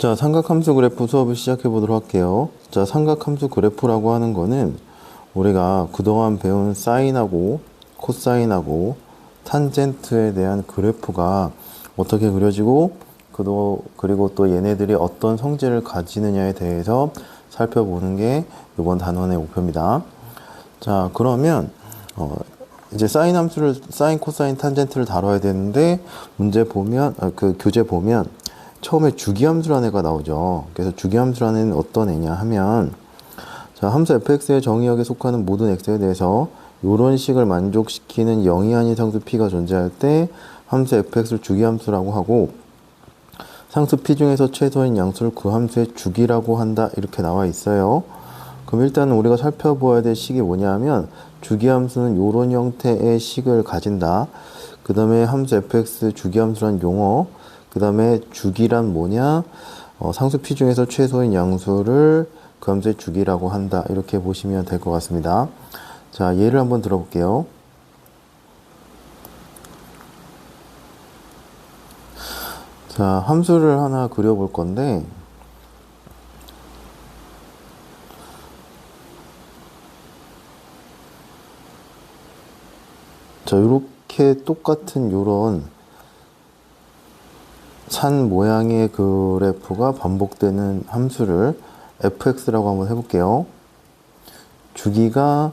자, 삼각함수 그래프 수업을 시작해 보도록 할게요. 자, 삼각함수 그래프라고 하는 거는 우리가 그동안 배운 사인하고 코사인하고 탄젠트에 대한 그래프가 어떻게 그려지고 그리고 또 얘네들이 어떤 성질을 가지느냐에 대해서 살펴보는 게 이번 단원의 목표입니다. 자, 그러면 이제 사인 함수를 사인, 코사인, 탄젠트를 다뤄야 되는데 문제 보면 그 교재 보면 처음에 주기함수라는 애가 나오죠. 그래서 주기함수라는 애는 어떤 애냐 하면, 자, 함수 fx의 정의역에 속하는 모든 x에 대해서 이런 식을 만족시키는 0이 아닌 상수 p가 존재할 때 함수 fx를 주기함수라고 하고, 상수 p 중에서 최소인 양수를 그 함수의 주기라고 한다, 이렇게 나와 있어요. 그럼 일단 우리가 살펴보아야 될 식이 뭐냐 하면, 주기함수는 이런 형태의 식을 가진다. 그 다음에 함수 fx 주기함수란 용어, 그 다음에 주기란 뭐냐? 상수 p 중에서 최소인 양수를 그 함수의 주기라고 한다. 이렇게 보시면 될 것 같습니다. 자, 예를 한번 들어볼게요. 자, 함수를 하나 그려볼 건데, 자, 이렇게 똑같은 요런 산 모양의 그래프가 반복되는 함수를 fx라고 한번 해볼게요. 주기가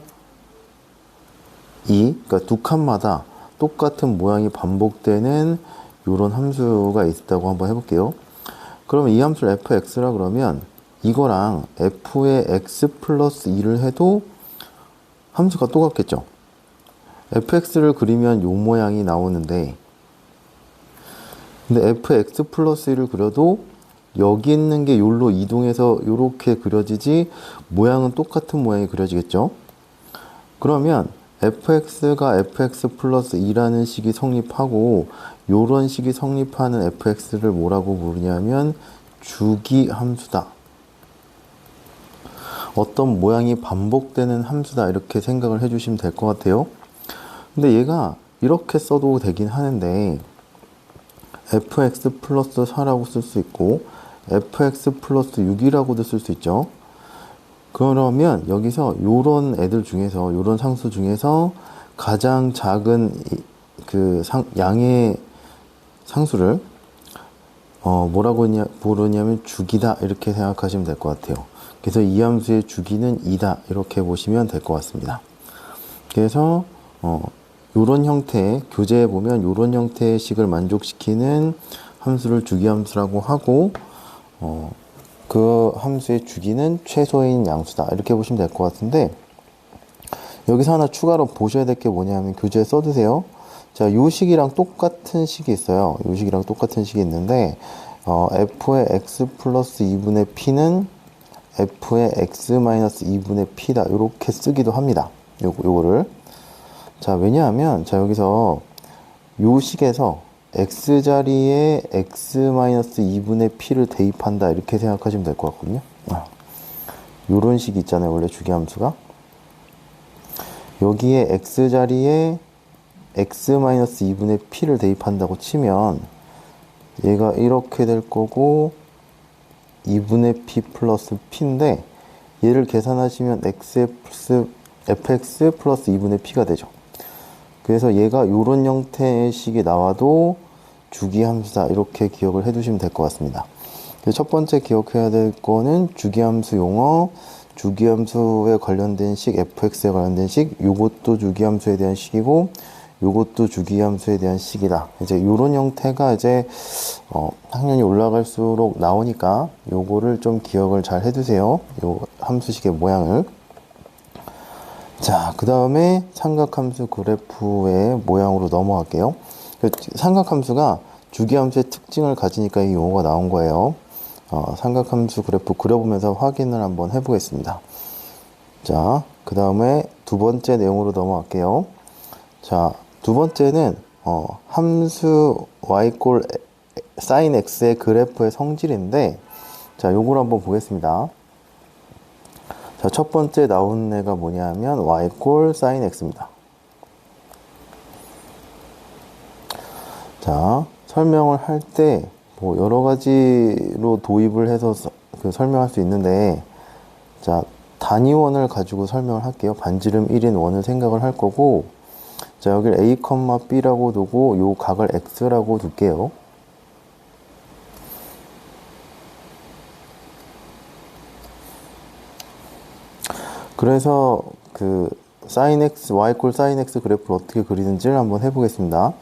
2, 그러니까 두 칸마다 똑같은 모양이 반복되는 이런 함수가 있다고 한번 해볼게요. 그러면 이 함수를 fx라 그러면 이거랑 f의 x 플러스 2를 해도 함수가 똑같겠죠. fx를 그리면 요 모양이 나오는데, 근데 fx 플러스 1을 그려도 여기 있는 게 요로 이동해서 요렇게 그려지지 모양은 똑같은 모양이 그려지겠죠. 그러면 fx가 fx 플러스 2라는 식이 성립하고 요런 식이 성립하는 fx를 뭐라고 부르냐면 주기 함수다. 어떤 모양이 반복되는 함수다, 이렇게 생각을 해주시면 될 것 같아요. 근데 얘가 이렇게 써도 되긴 하는데 fx 플러스 4라고 쓸 수 있고 fx 플러스 6이라고도 쓸 수 있죠. 그러면 여기서 요런 애들 중에서, 요런 상수 중에서 가장 작은 양의 상수를 뭐라고 부르냐면 주기다, 이렇게 생각하시면 될 것 같아요. 그래서 이 함수의 주기는 2다, 이렇게 보시면 될 것 같습니다. 그래서 요런 형태, 교재에 보면 요런 형태의 식을 만족시키는 함수를 주기함수라고 하고, 그 함수의 주기는 최소인 양수다, 이렇게 보시면 될 것 같은데, 여기서 하나 추가로 보셔야 될 게 뭐냐면 교재에 써두세요. 자, 요 식이랑 똑같은 식이 있어요. 요 식이랑 똑같은 식이 있는데, f의 x 플러스 2분의 p는 f의 x 마이너스 2분의 p다, 이렇게 쓰기도 합니다. 요거를. 자, 왜냐하면, 자, 여기서 요 식에서 x자리에 x-2분의 p를 대입한다, 이렇게 생각하시면 될 것 같거든요. 요런 식이 있잖아요, 원래 주기함수가. 여기에 x자리에 x-2분의 p를 대입한다고 치면 얘가 이렇게 될 거고 2분의 p 플러스 p인데, 얘를 계산하시면 fx 플러스 2분의 p가 되죠. 그래서 얘가 이런 형태의 식이 나와도 주기함수다, 이렇게 기억을 해두시면 될 것 같습니다. 첫 번째 기억해야 될 거는 주기함수 용어, 주기함수에 관련된 식, fx에 관련된 식, 요것도 주기함수에 대한 식이고 요것도 주기함수에 대한 식이다. 이제 이런 형태가 이제 학년이 올라갈수록 나오니까 요거를 좀 기억을 잘 해두세요. 요 함수식의 모양을. 자, 그 다음에 삼각함수 그래프의 모양으로 넘어갈게요. 삼각함수가 주기함수의 특징을 가지니까 이 용어가 나온 거예요. 삼각함수 그래프 그려보면서 확인을 한번 해보겠습니다. 자, 그 다음에 두 번째 내용으로 넘어갈게요. 자, 두 번째는 함수 y 꼴 sin x의 그래프의 성질인데, 자, 요걸 한번 보겠습니다. 자, 첫 번째 나온 애가 뭐냐 하면 y 꼴 sin x입니다. 자, 설명을 할 때 뭐 여러 가지로 도입을 해서 설명할 수 있는데, 자, 단위원을 가지고 설명을 할게요. 반지름 1인 원을 생각을 할 거고, 자, 여기를 A, B라고 두고 요 각을 X라고 둘게요. 그래서 sin x, y 꼴 sin x 그래프를 어떻게 그리는지를 한번 해보겠습니다.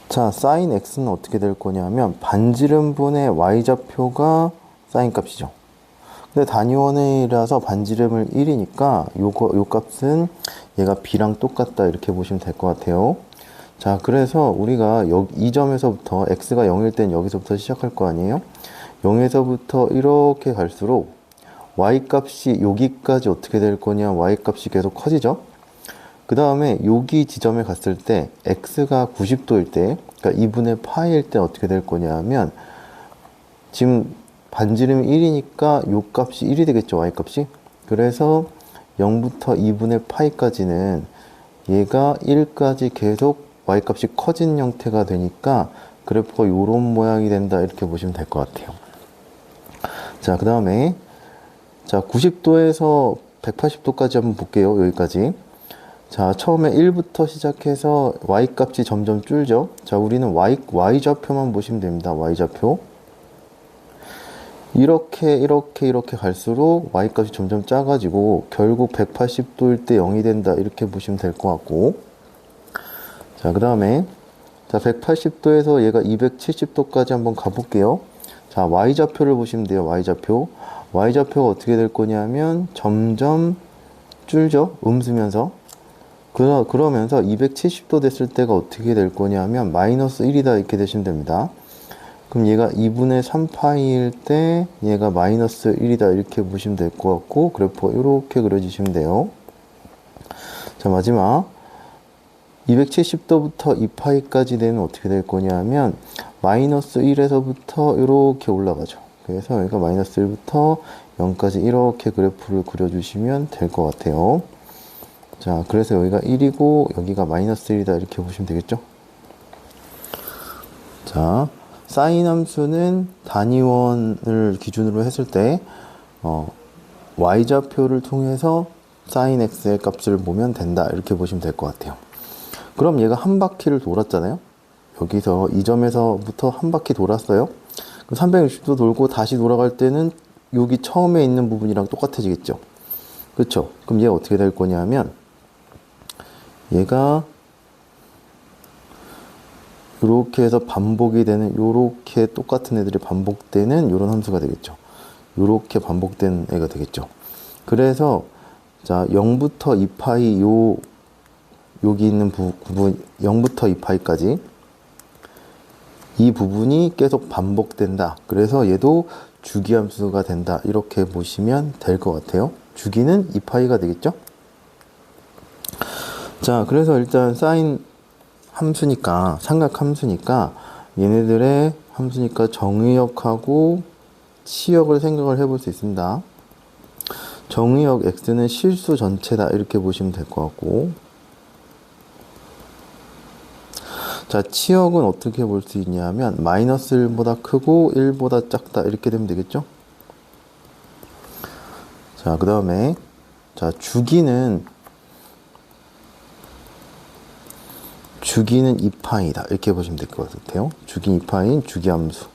자, sin x는 어떻게 될 거냐면 반지름분의 y좌표가 sin 값이죠. 근데 단위원이라서 반지름을 1이니까 요 값은 얘가 b랑 똑같다 이렇게 보시면 될 것 같아요. 자, 그래서 우리가 이 점에서부터 x가 0일 땐 여기서부터 시작할 거 아니에요? 0에서부터 이렇게 갈수록 y값이 여기까지 어떻게 될 거냐, y값이 계속 커지죠. 그 다음에 여기 지점에 갔을 때 x가 90도일 때, 그러니까 2분의 파이일 때 어떻게 될 거냐 하면, 지금 반지름이 1이니까 요 값이 1이 되겠죠, y값이. 그래서 0부터 2분의 파이까지는 얘가 1까지 계속 y값이 커진 형태가 되니까 그래프가 요런 모양이 된다 이렇게 보시면 될 것 같아요. 자, 그 다음에 자, 90도에서 180도까지 한번 볼게요. 여기까지. 자, 처음에 1부터 시작해서 y값이 점점 줄죠. 자, 우리는 y좌표만 보시면 됩니다. y좌표. 이렇게 갈수록 y값이 점점 작아지고 결국 180도일 때 0이 된다 이렇게 보시면 될 것 같고, 자, 그 다음에 자, 180도에서 얘가 270도까지 한번 가볼게요. 자, y좌표를 보시면 돼요. y좌표가 어떻게 될 거냐면 점점 줄죠. 음수면서. 그러면서 270도 됐을 때가 어떻게 될 거냐면 마이너스 1이다 이렇게 되시면 됩니다. 그럼 얘가 2분의 3파이일 때 얘가 마이너스 1이다 이렇게 보시면 될 것 같고, 그래프가 이렇게 그려지시면 돼요. 자, 마지막 270도부터 2파이까지 되면 어떻게 될 거냐면 마이너스 1에서부터 이렇게 올라가죠. 그래서 여기가 마이너스 1부터 0까지 이렇게 그래프를 그려주시면 될 것 같아요. 자, 그래서 여기가 1이고 여기가 마이너스 1이다 이렇게 보시면 되겠죠. 자, 사인 함수는 단위원을 기준으로 했을 때 y좌표를 통해서 sin x의 값을 보면 된다 이렇게 보시면 될 것 같아요. 그럼 얘가 한 바퀴를 돌았잖아요. 여기서 이 점에서부터 한 바퀴 돌았어요. 360도 돌고 다시 돌아갈 때는 여기 처음에 있는 부분이랑 똑같아지겠죠. 그렇죠? 그럼 얘가 어떻게 될 거냐면 얘가 이렇게 해서 반복이 되는, 요렇게 똑같은 애들이 반복되는 요런 함수가 되겠죠. 요렇게 반복된 애가 되겠죠. 그래서 자, 0부터 2파이 여기 있는 부분 0부터 2파이까지 이 부분이 계속 반복된다. 그래서 얘도 주기함수가 된다. 이렇게 보시면 될 것 같아요. 주기는 2파이가 되겠죠. 자, 그래서 일단 사인 함수니까, 삼각 함수니까 얘네들의 함수니까 정의역하고 치역을 생각을 해볼 수 있습니다. 정의역 x는 실수 전체다 이렇게 보시면 될 것 같고, 자, 치역은 어떻게 볼 수 있냐면 마이너스 1보다 크고 1보다 작다 이렇게 되면 되겠죠. 자, 그 다음에 자, 주기는 2파이다 이렇게 보시면 될 것 같아요. 주기 2파인 주기함수.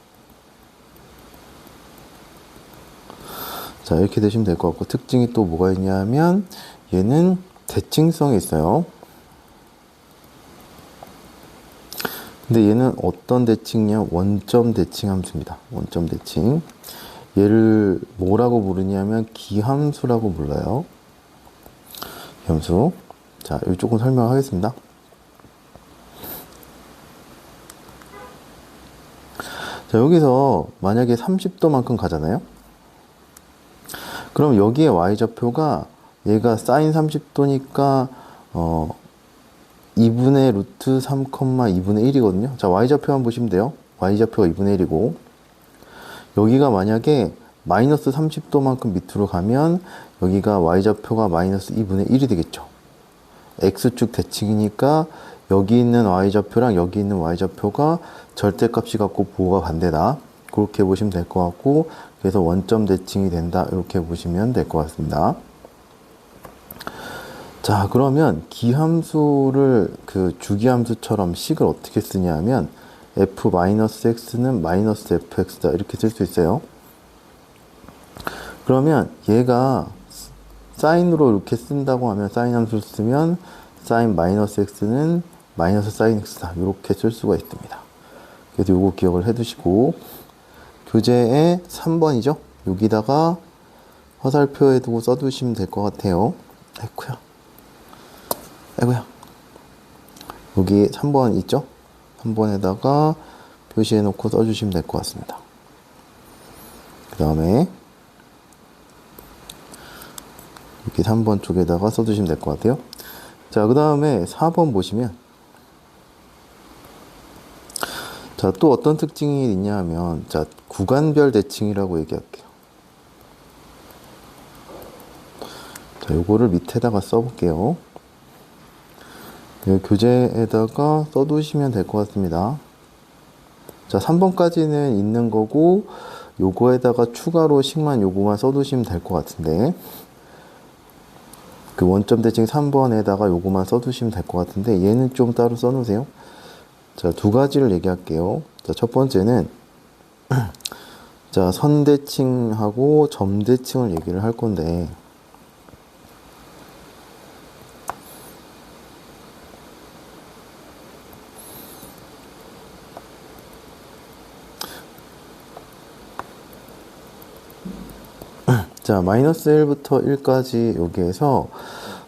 자, 이렇게 되시면 될 것 같고, 특징이 또 뭐가 있냐면 얘는 대칭성이 있어요. 근데 얘는 어떤 대칭이냐? 원점 대칭 함수입니다. 원점 대칭. 얘를 뭐라고 부르냐면 기함수라고 불러요. 기함수. 자, 여기 조금 설명하겠습니다. 자, 여기서 만약에 30도만큼 가잖아요. 그럼 여기에 y좌표가 얘가 sin 30도니까 2분의 루트 3, 2분의 1이거든요. 자, y좌표만 보시면 돼요. y좌표가 2분의 1이고, 여기가 만약에 마이너스 30도만큼 밑으로 가면 여기가 y좌표가 마이너스 2분의 1이 되겠죠. x축 대칭이니까 여기 있는 y좌표랑 여기 있는 y좌표가 절대값이 같고 부호가 반대다. 그렇게 보시면 될 것 같고, 그래서 원점 대칭이 된다. 이렇게 보시면 될 것 같습니다. 자, 그러면 기함수를 그 주기함수처럼 식을 어떻게 쓰냐면 f-x는 마이너스 fx다. 이렇게 쓸 수 있어요. 그러면 얘가 사인으로 이렇게 쓴다고 하면 사인 함수를 쓰면 사인 마이너스 x는 마이너스 사인 x다. 이렇게 쓸 수가 있습니다. 그래서 요거 기억을 해두시고, 교재에 3번이죠. 여기다가 화살표에 두고 써두시면 될 것 같아요. 아이고야. 여기 3번 있죠? 3번에다가 표시해 놓고 써주시면 될 것 같습니다. 그 다음에 여기 3번 쪽에다가 써주시면 될 것 같아요. 자, 그 다음에 4번 보시면, 자, 또 어떤 특징이 있냐 하면, 자, 구간별 대칭이라고 얘기할게요. 자, 요거를 밑에다가 써볼게요. 교재에다가 써두시면 될 것 같습니다. 자, 3번까지는 있는 거고, 요거에다가 추가로 식만 요거만 써두시면 될 것 같은데, 그 원점 대칭 3번에다가 요거만 써두시면 될 것 같은데, 얘는 좀 따로 써놓으세요. 자, 두 가지를 얘기할게요. 자, 첫 번째는 자, 선대칭하고 점대칭을 얘기를 할 건데, 자, 마이너스 1부터 1까지 여기에서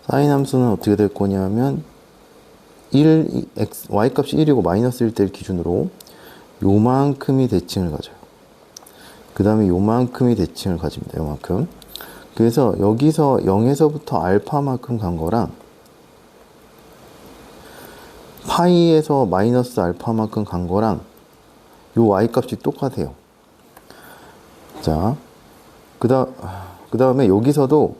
사인 함수는 어떻게 될 거냐면 y값이 1이고 마이너스 1 될 기준으로 요만큼이 대칭을 가져요. 그 다음에 요만큼이 대칭을 가집니다. 요만큼. 그래서 여기서 0에서부터 알파만큼 간 거랑 파이에서 마이너스 알파만큼 간 거랑 요 y값이 똑같아요. 자, 그 다음에 여기서도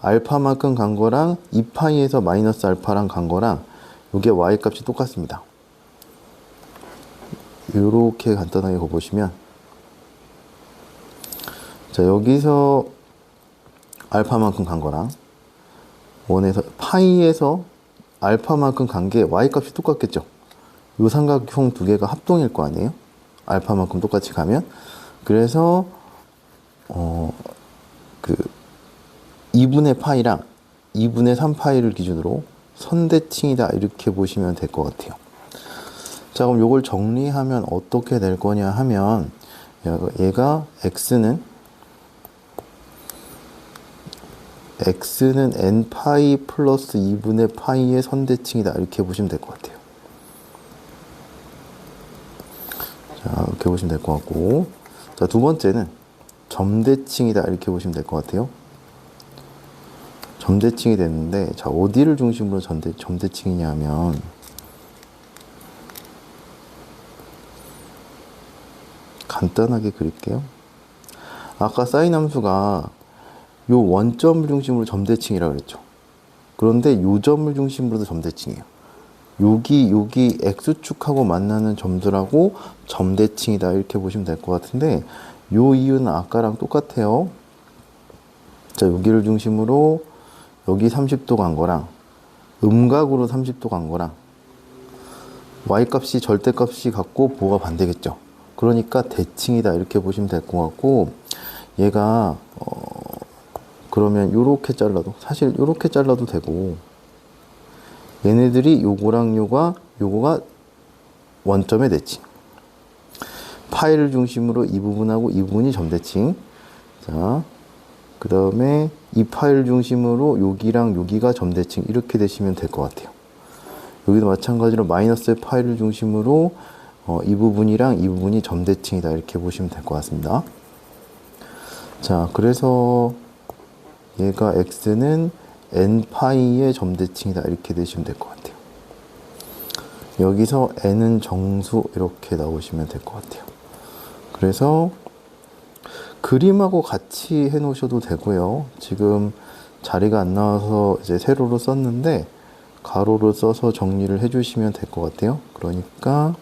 알파만큼 간 거랑 2파이에서 마이너스 알파랑 간 거랑 요게 y값이 똑같습니다. 요렇게 간단하게 보시면, 자, 여기서 알파만큼 간 거랑 원에서 파이에서 알파만큼 간 게 y값이 똑같겠죠. 요 삼각형 두 개가 합동일 거 아니에요? 알파만큼 똑같이 가면. 그래서 2분의 파이랑 2분의 3파이를 기준으로 선대칭이다. 이렇게 보시면 될 것 같아요. 자, 그럼 요걸 정리하면 어떻게 될 거냐 하면, 얘가 x는 n파이 플러스 2분의 파이의 선대칭이다. 이렇게 보시면 될 것 같아요. 자, 이렇게 보시면 될 것 같고, 자, 두 번째는 점대칭이다. 이렇게 보시면 될 것 같아요. 점대칭이 됐는데, 자, 어디를 중심으로 점대칭이냐 하면, 간단하게 그릴게요. 아까 사인 함수가 요 원점을 중심으로 점대칭이라고 그랬죠. 그런데 요 점을 중심으로도 점대칭이에요. 여기 x축하고 만나는 점들하고 점대칭이다. 이렇게 보시면 될 것 같은데, 요 이유는 아까랑 똑같아요. 자, 여기를 중심으로 여기 30도 간 거랑 음각으로 30도 간 거랑 y값이 절대값이 같고 부호가 반대겠죠. 그러니까 대칭이다. 이렇게 보시면 될 것 같고, 얘가 그러면 요렇게 잘라도, 사실 요렇게 잘라도 되고, 얘네들이 요거랑 요거가 원점의 대칭. 파이를 중심으로 이 부분하고 이 부분이 점대칭. 자, 그 다음에 이 파이를 중심으로 여기랑 여기가 점대칭. 이렇게 되시면 될 것 같아요. 여기도 마찬가지로 마이너스 파이를 중심으로 이 부분이랑 이 부분이 점대칭이다. 이렇게 보시면 될 것 같습니다. 자, 그래서 얘가 x는 n파이의 점대칭이다. 이렇게 되시면 될 것 같아요. 여기서 n은 정수 이렇게 나오시면 될 것 같아요. 그래서 그림하고 같이 해 놓으셔도 되고요. 지금 자리가 안 나와서 이제 세로로 썼는데, 가로를 써서 정리를 해주시면 될 것 같아요. 그러니까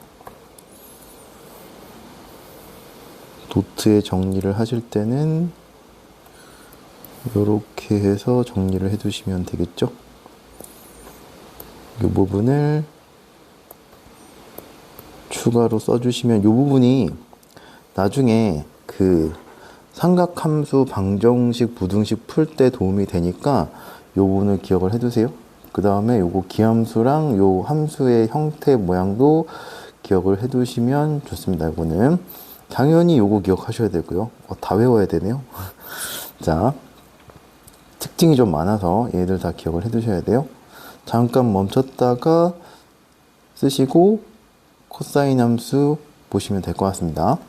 도트에 정리를 하실 때는 이렇게 해서 정리를 해두시면 되겠죠. 이 부분을 추가로 써주시면 이 부분이 나중에 그 삼각함수 방정식 부등식 풀 때 도움이 되니까 이 부분을 기억을 해두세요. 그 다음에 요거 기함수랑 요 함수의 형태 모양도 기억을 해두시면 좋습니다. 이거는 당연히 요거 기억하셔야 되고요. 다 외워야 되네요. 자, 특징이 좀 많아서 얘들 다 기억을 해두셔야 돼요. 잠깐 멈췄다가 쓰시고 코사인 함수 보시면 될 것 같습니다.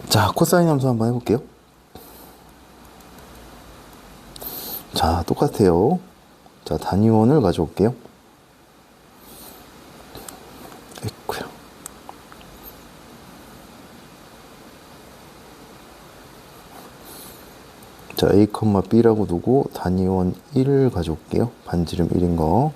자, 코사인 함수 한번 해볼게요. 자, 똑같아요. 자, 단위원을 가져올게요. 됐고요. 자, A, B라고 두고 단위원 1을 가져올게요. 반지름 1인 거.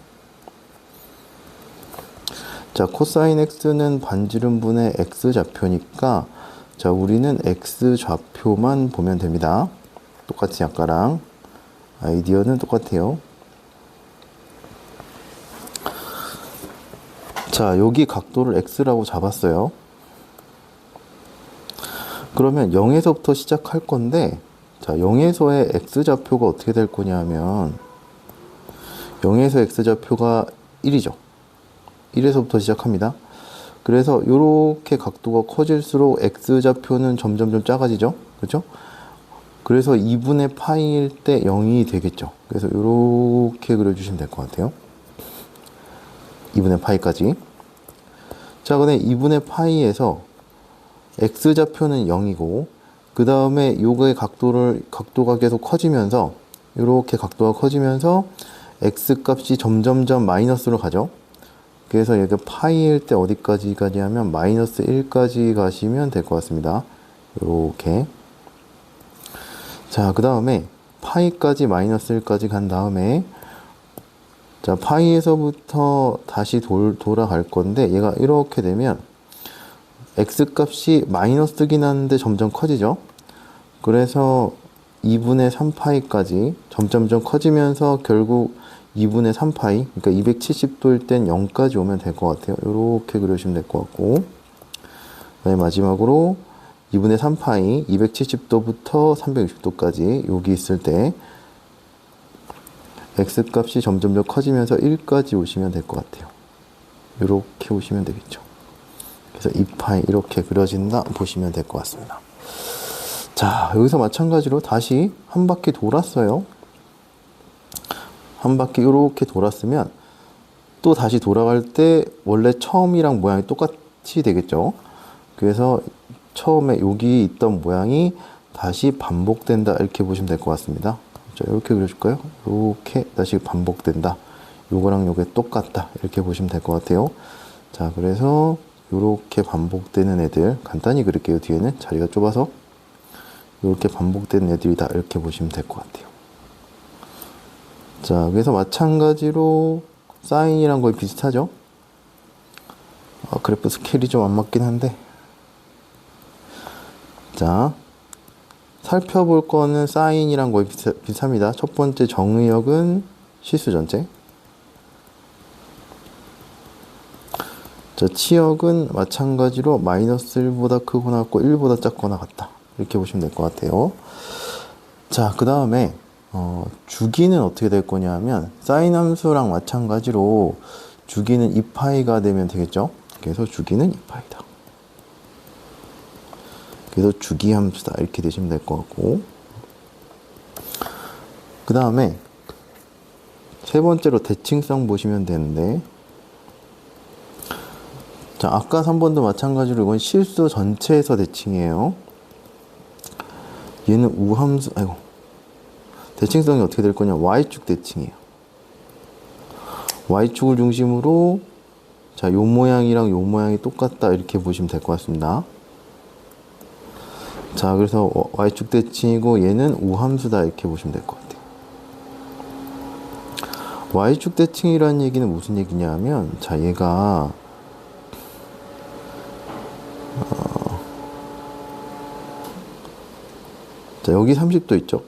자, 코사인 X는 반지름분의 X좌표니까 자, 우리는 X좌표만 보면 됩니다. 똑같이 아까랑 아이디어는 똑같아요. 자, 여기 각도를 X라고 잡았어요. 그러면 0에서부터 시작할 건데 자, 0에서의 X좌표가 어떻게 될 거냐면 0에서 X좌표가 1이죠. 1에서부터 시작합니다. 그래서 이렇게 각도가 커질수록 X좌표는 점점 작아지죠. 그렇죠? 그래서 2분의 파이일 때 0이 되겠죠. 그래서 이렇게 그려주시면 될 것 같아요. 2분의 파이까지. 자, 근데 2분의 파이에서 X좌표는 0이고 그 다음에 요거의 각도가 계속 커지면서 이렇게 각도가 커지면서 X 값이 점점점 마이너스로 가죠. 그래서 여기 파이일 때 어디까지 가냐면 마이너스 1까지 가시면 될 것 같습니다. 이렇게. 자, 그 다음에 파이까지 마이너스 1까지 간 다음에 자, 파이에서부터 다시 돌아갈 건데 얘가 이렇게 되면 X 값이 마이너스긴 한데 점점 커지죠. 그래서 2분의 3파이까지 점점점 커지면서 결국 2분의 3파이, 그러니까 270도일 땐 0까지 오면 될 것 같아요. 이렇게 그려주시면 될 것 같고, 그다음에 마지막으로 2분의 3파이, 270도부터 360도까지 여기 있을 때 x 값이 점점점 커지면서 1까지 오시면 될 것 같아요. 이렇게 오시면 되겠죠. 그래서 2파이 이렇게 그려진다 보시면 될 것 같습니다. 자, 여기서 마찬가지로 다시 한 바퀴 돌았어요. 한 바퀴 이렇게 돌았으면 또 다시 돌아갈 때 원래 처음이랑 모양이 똑같이 되겠죠. 그래서 처음에 여기 있던 모양이 다시 반복된다 이렇게 보시면 될 것 같습니다. 자, 이렇게 그려줄까요? 이렇게 다시 반복된다. 요거랑 요게 똑같다 이렇게 보시면 될 것 같아요. 자, 그래서 이렇게 반복되는 애들 간단히 그릴게요. 뒤에는 자리가 좁아서 이렇게 반복되는 애들이다 이렇게 보시면 될 것 같아요. 자, 그래서 마찬가지로 사인이랑 거의 비슷하죠. 그래프 스케일이 좀 안 맞긴 한데, 자, 살펴볼 거는 사인이랑 거의 비슷합니다. 첫 번째 정의역은 실수 전체. 자, 치역은 마찬가지로 마이너스 1보다 크거나 같고 1보다 작거나 같다. 이렇게 보시면 될 것 같아요. 자, 그 다음에 주기는 어떻게 될 거냐 하면 사인 함수랑 마찬가지로 주기는 2파이가 되면 되겠죠. 그래서 주기는 2파이다. 그래서 주기 함수다 이렇게 되시면 될 것 같고, 그 다음에 세 번째로 대칭성 보시면 되는데, 자, 아까 3번도 마찬가지로 이건 실수 전체에서 대칭이에요. 얘는 우함수, 대칭성이 어떻게 될 거냐, Y축 대칭이에요. Y축을 중심으로 자, 요 모양이랑 요 모양이 똑같다 이렇게 보시면 될 것 같습니다. 자, 그래서 y축 대칭이고 얘는 우함수다 이렇게 보시면 될 것 같아요. y축 대칭이라는 얘기는 무슨 얘기냐 하면, 자, 얘가 자, 여기 30도 있죠?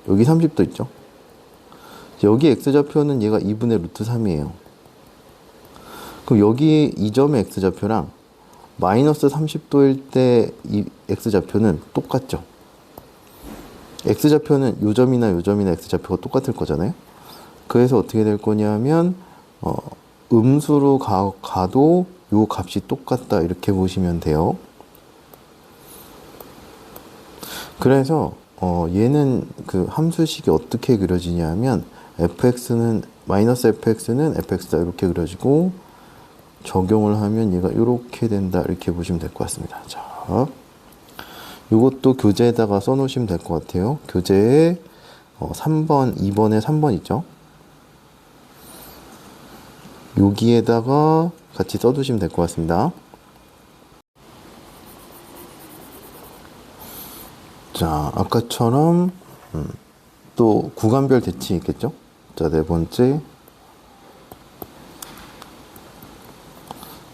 여기 30도 있죠? 여기 x좌표는 얘가 2분의 루트 3이에요. 그럼 여기 이 점의 x좌표랑 마이너스 30도일 때 이 x좌표는 똑같죠? x좌표는 요 점이나 요 점이나 x좌표가 똑같을 거잖아요? 그래서 어떻게 될 거냐면, 음수로 가도 요 값이 똑같다 이렇게 보시면 돼요. 그래서 얘는 그 함수식이 어떻게 그려지냐면 fx는 마이너스 fx는 fx다 이렇게 그려지고, 적용을 하면 얘가 이렇게 된다 이렇게 보시면 될 것 같습니다. 자, 이것도 교재에다가 써놓으시면 될 것 같아요. 교재에 3번, 2번에 3번 있죠? 여기에다가 같이 써두시면 될 것 같습니다. 자, 아까처럼 또 구간별 대칭이 있겠죠? 자, 네 번째.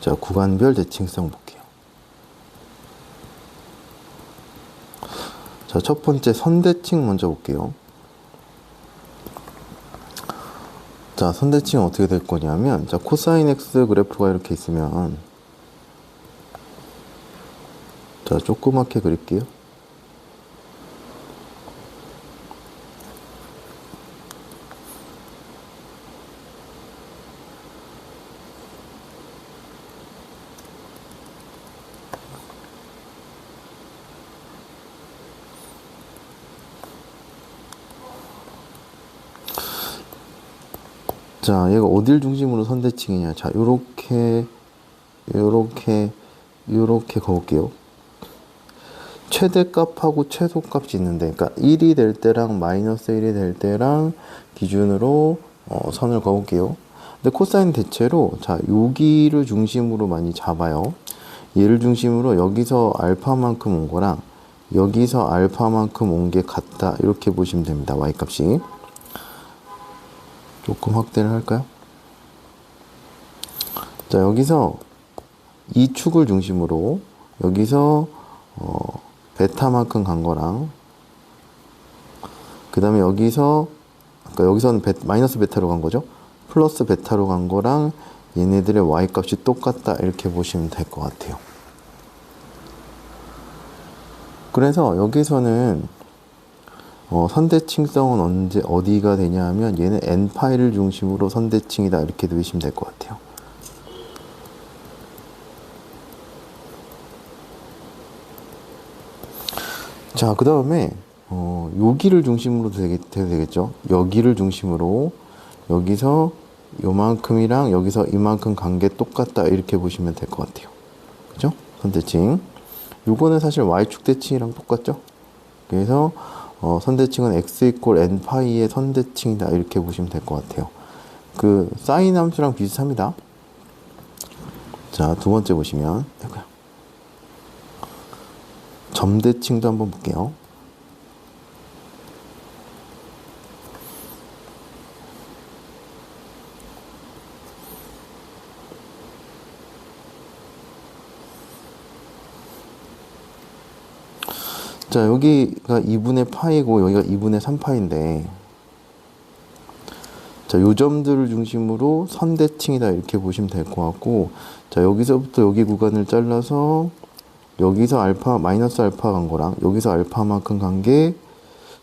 자, 구간별 대칭성 볼게요. 자, 첫 번째 선대칭 먼저 볼게요. 자, 선대칭은 어떻게 될 거냐면, 자, 코사인 x 그래프가 이렇게 있으면, 자, 조그맣게 그릴게요. 자, 얘가 어딜 중심으로 선대칭이냐. 자, 요렇게 가볼게요. 최대값하고 최소값이 있는데, 그러니까 1이 될 때랑 마이너스 1이 될 때랑 기준으로 선을 그어볼게요. 근데 코사인 대체로, 자, 여기를 중심으로 많이 잡아요. 얘를 중심으로 여기서 알파만큼 온 거랑 여기서 알파만큼 온 게 같다 이렇게 보시면 됩니다. y값이. 조금 확대를 할까요? 자, 여기서 이 축을 중심으로 여기서 베타만큼 간 거랑, 그 다음에 여기서는 마이너스 베타로 간 거죠. 플러스 베타로 간 거랑 얘네들의 y값이 똑같다 이렇게 보시면 될 것 같아요. 그래서 여기서는 선대칭성은 어디가 되냐 하면 얘는 n파이를 중심으로 선대칭이다 이렇게 들으시면 될 것 같아요. 자, 그 다음에 여기를 중심으로 되겠죠. 여기를 중심으로 여기서 요만큼이랑 여기서 이만큼 간 게 똑같다 이렇게 보시면 될 것 같아요. 그죠? 선대칭. 요거는 사실 y축 대칭이랑 똑같죠. 그래서 선대칭은 x 이퀄 n파이의 선대칭이다 이렇게 보시면 될 것 같아요. 그 사인 함수랑 비슷합니다. 자, 두 번째 보시면 점대칭도 한번 볼게요. 자, 여기가 2분의 파이고 여기가 2분의 3파인데, 자, 요 점들을 중심으로 선대칭이다 이렇게 보시면 될 것 같고, 자, 여기서부터 여기 구간을 잘라서 여기서 알파 마이너스 알파 간 거랑 여기서 알파만큼 간 게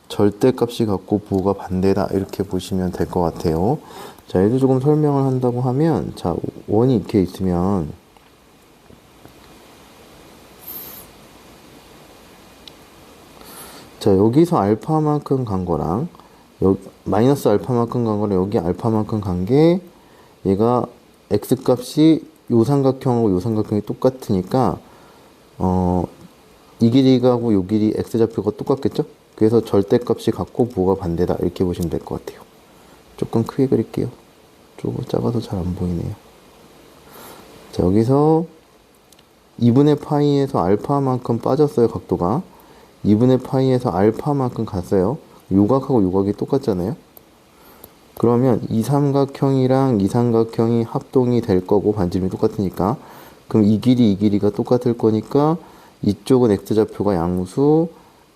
절대값이 같고 부호가 반대다 이렇게 보시면 될 것 같아요. 자, 얘도 조금 설명을 한다고 하면, 자, 원이 이렇게 있으면 자, 여기서 알파만큼 간 거랑 마이너스 알파만큼 간 거랑 여기 알파만큼 간 게 얘가 x값이 요 삼각형하고 요 삼각형이 똑같으니까 이 길이하고 요 길이 x좌표가 똑같겠죠? 그래서 절대값이 같고 부호가 반대다 이렇게 보시면 될 것 같아요. 조금 크게 그릴게요. 조금 작아서 잘 안 보이네요. 자, 여기서 2분의 파이에서 알파만큼 빠졌어요, 각도가. 2분의 파이에서 알파만큼 갔어요. 요각하고 요각이 똑같잖아요. 그러면 이 삼각형이랑 이 삼각형이 합동이 될 거고 반지름이 똑같으니까 그럼 이 길이 이 길이가 똑같을 거니까 이쪽은 x좌표가 양수,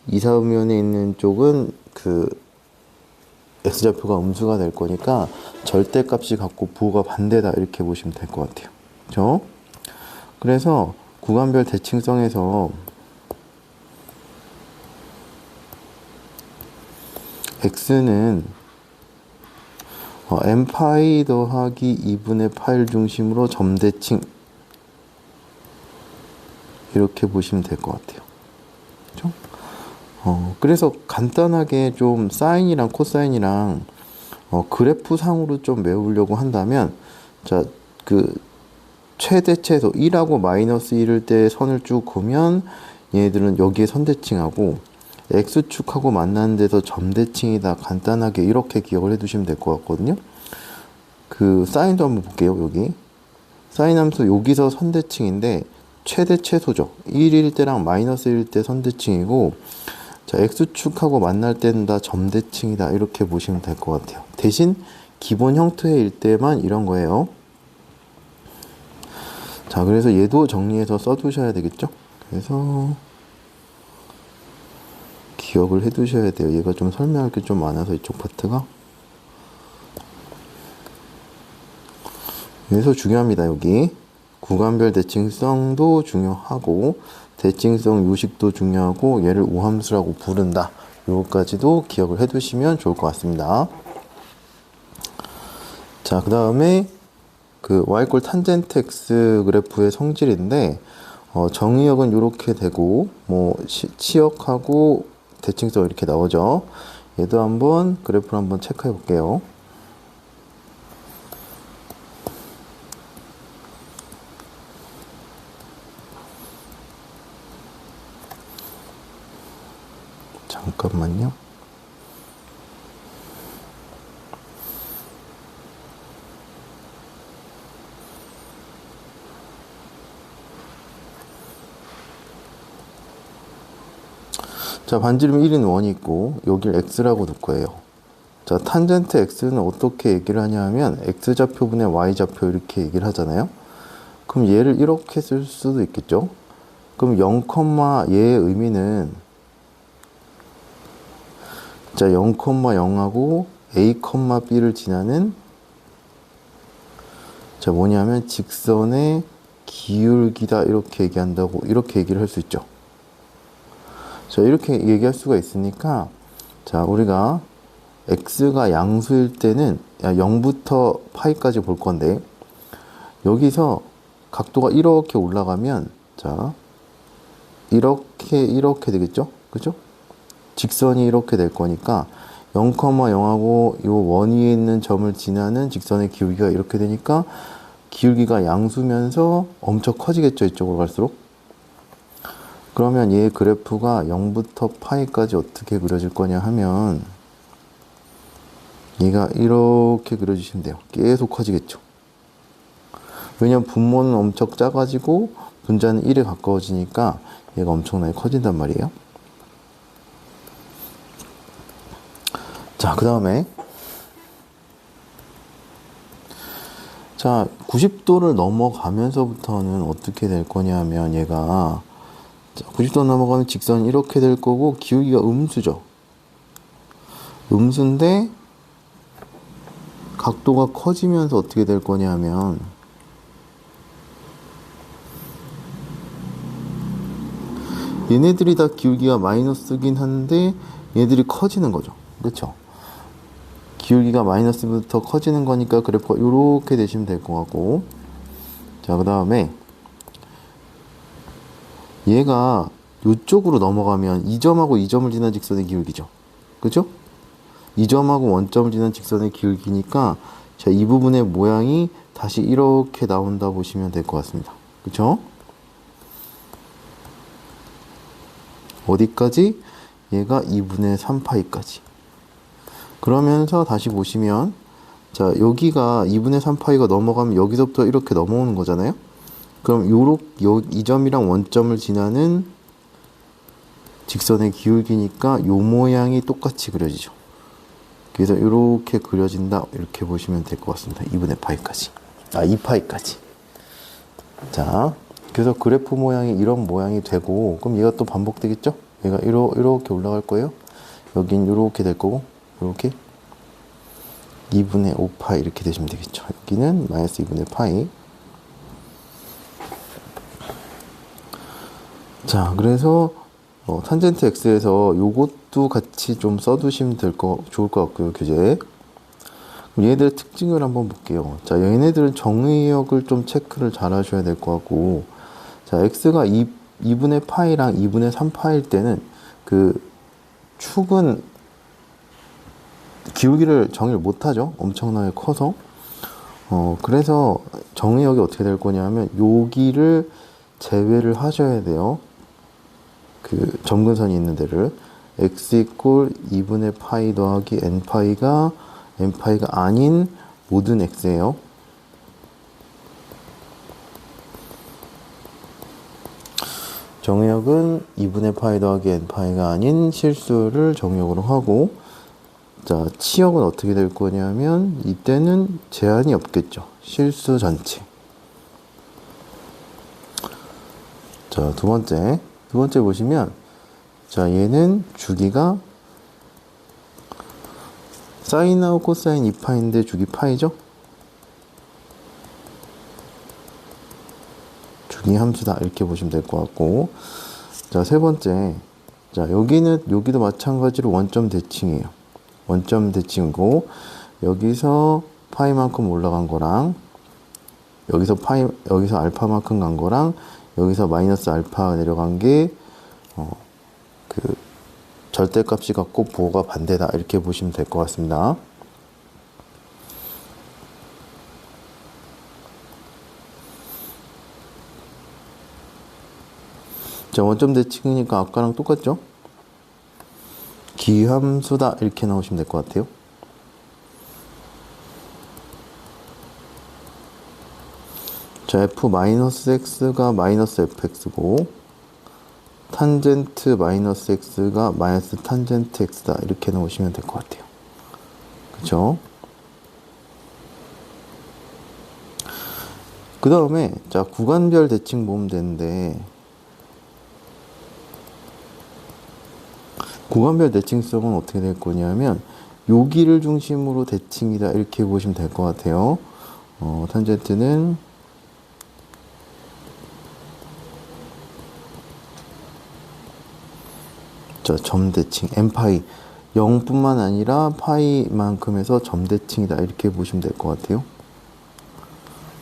이사면에 있는 쪽은 그 x좌표가 음수가 될 거니까 절대값이 같고 부호가 반대다 이렇게 보시면 될 것 같아요. 그렇죠? 그래서 구간별 대칭성에서 x는 n파이 더하기 2분의 파일 중심으로 점대칭 이렇게 보시면 될 것 같아요. 그렇죠? 그래서 간단하게 좀 사인이랑 코사인이랑 그래프 상으로 좀 외우려고 한다면 자, 그 최대 최소 1하고 마이너스 1일 때 선을 쭉 그으면 얘네들은 여기에 선대칭하고 x축하고 만나는 데서 점대칭이다. 간단하게 이렇게 기억을 해두시면 될 것 같거든요. 그 사인도 한번 볼게요. 여기 사인 함수 여기서 선대칭인데 최대 최소죠. 1일 때랑 마이너스 1일 때 선대칭이고 자, x축하고 만날 때는 다 점대칭이다. 이렇게 보시면 될 것 같아요. 대신 기본 형태일 때만 이런 거예요. 자, 그래서 얘도 정리해서 써두셔야 되겠죠. 그래서 기억을 해두셔야 돼요. 얘가 좀 설명할 게 좀 많아서 이쪽 파트가. 그래서 중요합니다. 여기 구간별 대칭성도 중요하고 대칭성 요식도 중요하고 얘를 우함수라고 부른다. 요거까지도 기억을 해두시면 좋을 것 같습니다. 자, 그 다음에 그 y 꼴 탄젠트 x 그래프의 성질인데 정의역은 이렇게 되고 뭐 치역하고 대칭성 이렇게 나오죠. 얘도 한번 그래프를 한번 체크해 볼게요. 잠깐만요. 자, 반지름 1인 원이 있고 여길 x라고 둘 거예요. 자, 탄젠트 x는 어떻게 얘기를 하냐 하면 x좌표분의 y좌표 이렇게 얘기를 하잖아요. 그럼 얘를 이렇게 쓸 수도 있겠죠. 그럼 0, 얘의 의미는 자, 0, 0하고 a, b를 지나는 자, 뭐냐면 직선의 기울기다 이렇게 얘기한다고 이렇게 얘기를 할 수 있죠. 자, 이렇게 얘기할 수가 있으니까 자, 우리가 x가 양수일 때는 0부터 파이까지 볼 건데 여기서 각도가 이렇게 올라가면 자, 이렇게 되겠죠? 그죠? 직선이 이렇게 될 거니까 0, 0하고 요 원 위에 있는 점을 지나는 직선의 기울기가 이렇게 되니까 기울기가 양수면서 엄청 커지겠죠? 이쪽으로 갈수록. 그러면 얘 그래프가 0부터 파이까지 어떻게 그려질 거냐 하면 얘가 이렇게 그려주시면 돼요. 계속 커지겠죠. 왜냐면 분모는 엄청 작아지고 분자는 1에 가까워지니까 얘가 엄청나게 커진단 말이에요. 자, 그 다음에 자, 90도를 넘어가면서부터는 어떻게 될 거냐 하면 얘가 90도 넘어가면 직선이 이렇게 될 거고 기울기가 음수죠. 음수인데 각도가 커지면서 어떻게 될 거냐 하면 얘네들이 다 기울기가 마이너스긴 한데 얘들이 커지는 거죠. 그렇죠? 기울기가 마이너스부터 커지는 거니까 그래프가 이렇게 되시면 될 것 같고 자, 그 다음에 얘가 이쪽으로 넘어가면 2점하고 2점을 지난 직선의 기울기죠. 그죠? 2점하고 원점을 지난 직선의 기울기니까 자, 이 부분의 모양이 다시 이렇게 나온다 보시면 될 것 같습니다. 그쵸? 어디까지? 얘가 2분의 3파이까지. 그러면서 다시 보시면 자, 여기가 2분의 3파이가 넘어가면 여기서부터 이렇게 넘어오는 거잖아요. 그럼 이 점이랑 원점을 지나는 직선의 기울기니까 요 모양이 똑같이 그려지죠. 그래서 이렇게 그려진다 이렇게 보시면 될 것 같습니다. 2분의 파이까지. 2파이까지. 자, 그래서 그래프 모양이 이런 모양이 되고, 그럼 얘가 또 반복되겠죠? 얘가 이렇게 올라갈 거예요. 여긴 이렇게 될 거고, 이렇게 2분의 5파이 이렇게 되시면 되겠죠. 여기는 마이너스 2분의 파이. 자, 그래서 탄젠트 x에서 요것도 같이 좀 써두시면 좋을 것 같고요, 교재. 그럼 얘네들의 특징을 한번 볼게요. 자, 얘네들은 정의역을 좀 체크를 잘 하셔야 될 것 같고, 자, x가 2분의 파이랑 2분의 3파일 때는 그 축은 기울기를 정의를 못하죠. 엄청나게 커서. 그래서 정의역이 어떻게 될 거냐면 여기를 제외를 하셔야 돼요. 그 점근선이 있는 데를. x 이꼴 2분의 파이 더하기 n파이가 아닌 모든 x예요. 정의역은 2분의 파이 더하기 n파이가 아닌 실수를 정의역으로 하고, 자, 치역은 어떻게 될 거냐면 이때는 제한이 없겠죠. 실수 전체. 자, 두 번째 보시면, 자, 얘는 주기가 사인하고 코사인 2파인데 주기 파이죠? 주기 함수다 이렇게 보시면 될 것 같고, 자, 세 번째, 자, 여기도 마찬가지로 원점 대칭이에요. 원점 대칭이고, 여기서 파이만큼 올라간 거랑 여기서 알파만큼 간 거랑 여기서 마이너스 알파가 내려간 게 그 절대값이 같고 부호가 반대다 이렇게 보시면 될 것 같습니다. 자, 원점 대칭이니까 아까랑 똑같죠? 기함수다 이렇게 나오시면 될 것 같아요. 자, f-x가 마이너스 fx고 탄젠트 마이너스 x가 마이너스 탄젠트 x다 이렇게 나오시면 될 것 같아요. 그쵸? 그 다음에 자, 구간별 대칭 보면 되는데, 구간별 대칭성은 어떻게 될 거냐면 여기를 중심으로 대칭이다 이렇게 보시면 될 것 같아요. 탄젠트는 자, 점대칭 n파이 0뿐만 아니라 파이만큼 해서 점대칭이다 이렇게 보시면 될 것 같아요.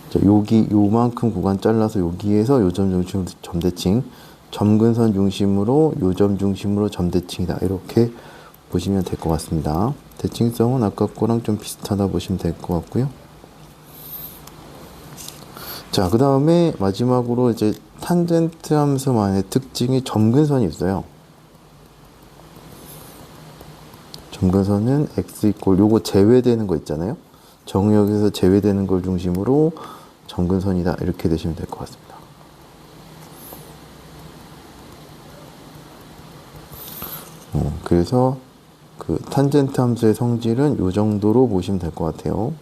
자, 요만큼 구간 잘라서 여기에서 요점 중심으로 점대칭, 점근선 중심으로 요점 중심으로 점대칭이다 이렇게 보시면 될 것 같습니다. 대칭성은 아까 거랑 좀 비슷하다 보시면 될 것 같고요. 자, 그 다음에 마지막으로 이제 탄젠트 함수만의 특징이 점근선이 있어요. 점근선은 x 이꼴 요거 제외되는 거 있잖아요. 정의역에서 제외되는 걸 중심으로 점근선이다 이렇게 되시면 될 것 같습니다. 그래서 그 탄젠트 함수의 성질은 요 정도로 보시면 될 것 같아요.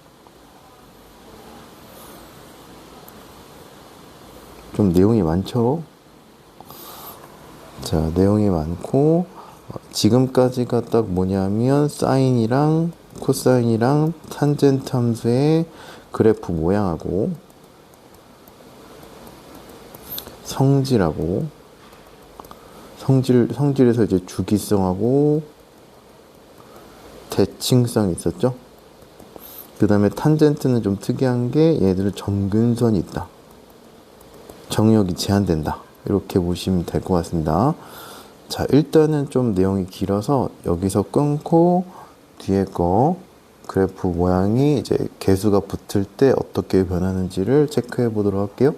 좀 내용이 많죠? 자, 내용이 많고 지금까지가 딱 뭐냐면 사인이랑 코사인이랑 탄젠트 함수의 그래프 모양하고 성질하고 성질에서 이제 주기성하고 대칭성이 있었죠. 그 다음에 탄젠트는 좀 특이한 게 얘들은 점근선이 있다. 정의역이 제한된다. 이렇게 보시면 될 것 같습니다. 자, 일단은 좀 내용이 길어서 여기서 끊고 뒤에 거 그래프 모양이 이제 개수가 붙을 때 어떻게 변하는지를 체크해 보도록 할게요.